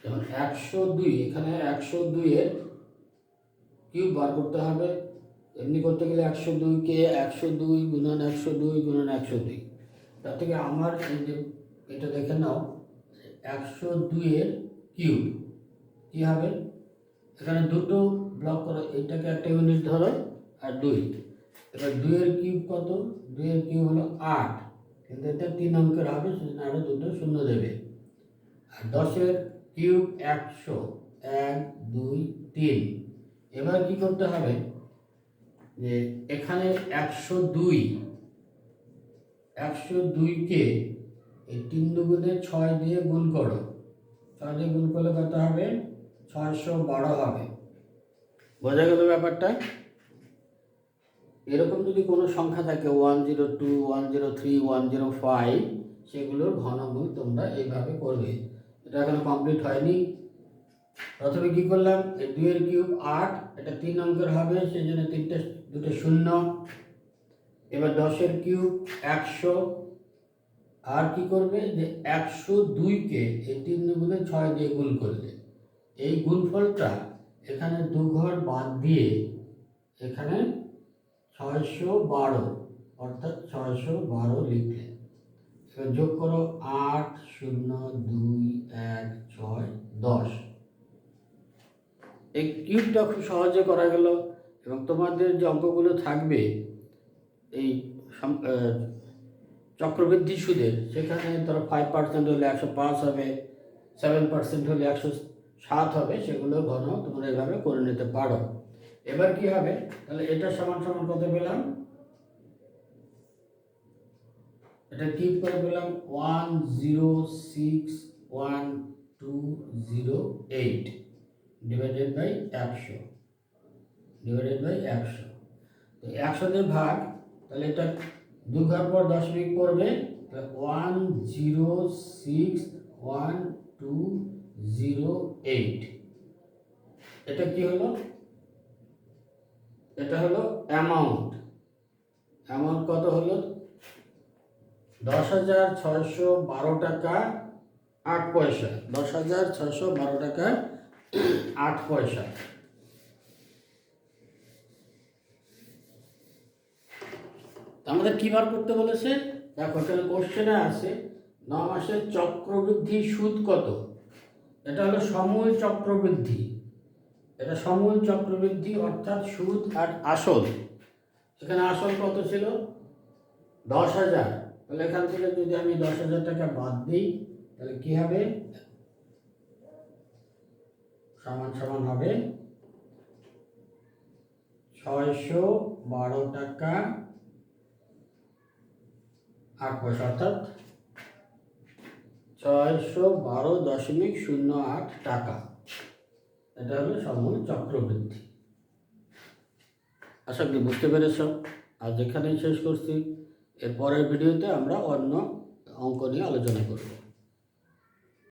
যেমন 102, এখানে 102-এর কিউব বার করতে হবে। এমনি করতে গেলে 102-কে 102 গুণন 102 গুণন 102। তার থেকে আমার এই যে এটা দেখে নাও, 102-এর কিউব কী হবে, এখানে দুটো ব্লক করো, এটাকে একটা ইউনিট ধরো আর 2। এবার 2-এর কিউব কত? 2-এর কিউব হলো 8, কিন্তু এটা 3 অঙ্কের হবে, সেজন্য আরও দুটো শূন্য দেবে। আর 10-এর কিউব 100, 1 2 3। এবার কি করতে হবে, যে এখানে 102-কে এই 3 দুগুণে 6 দিয়ে গুণ করো। 6 দিয়ে গুণ করলে কত হবে? 612 হবে। বোঝা গেল ব্যাপারটা? এরকম যদি কোনো সংখ্যা থাকে 102, 103, 105, সেগুলোর ঘনমূল তোমরা এইভাবে করবে। এটা এখনো কমপ্লিট হয়নি। প্রথমে কি করলাম, এই 2-এর কিউব 8, এটা 3 অঙ্কের হবে, সেই জন্য দুটো শূন্য। এবার 10-এর কিউব 100, আর কি করবে, যে 102-কে এই 3 দুগুণে 6 দিয়ে গুণ করলে এই গুণফলটা এখানে 2 ঘর বাদ দিয়ে এখানে 612, অর্থাৎ 612 লিখলে। এবার যোগ করো 8 0 2 1 6 10। এই কিউবটা খুব সহজে করা গেল। এবং তোমাদের যে অঙ্কগুলো থাকবে এই চক্রবৃদ্ধি সুদের, সেখানে ধরো 5% হলে 105 হবে, 7% হলে 107 হবে, সেগুলো ঘন তোমরা এভাবে করে নিতে পারো। এবার কি হবে, তাহলে এটা সমান সমান কত পেলাম, এটা কিউব করে পেলাম 1061208 ডিভাইডেড বাই 100, ডিভাইডেড বাই 100। তো 100 দিয়ে ভাগ, তাহলে এটা 2 ঘর পর দশমিক পড়বে, 1061208। এটা কি হলো, এটা হলো অ্যামাউন্ট। অ্যামাউন্ট কত হলো, 10,612 টাকা 8 পয়সা। 10,612 টাকা 8 পয়সা। আমাদের কি বার করতে বলেছে, দেখো এখানে কোশ্চেনে আছে 9 মাসের চক্রবৃদ্ধি সুদ কত। এটা হলো সমূল চক্রবৃদ্ধি। এটা সমূল চক্রবৃদ্ধি, অর্থাৎ সুদ আর আসল। এখানে আসল কত ছিল, 10,000। তাহলে এখান থেকে যদি আমি 10,000 টাকা বাদ দিই, তাহলে কি হবে, সমান সমান হবে 612 টাকা 8 পয়সা, অর্থাৎ 612.08 টাকা। এটা হলো সমূল চক্রবৃদ্ধি। আশা করি বুঝতে পেরেছ। আর যেখানেই শেষ করছি, এর পরের ভিডিওতে আমরা অন্য অঙ্ক নিয়ে আলোচনা করব।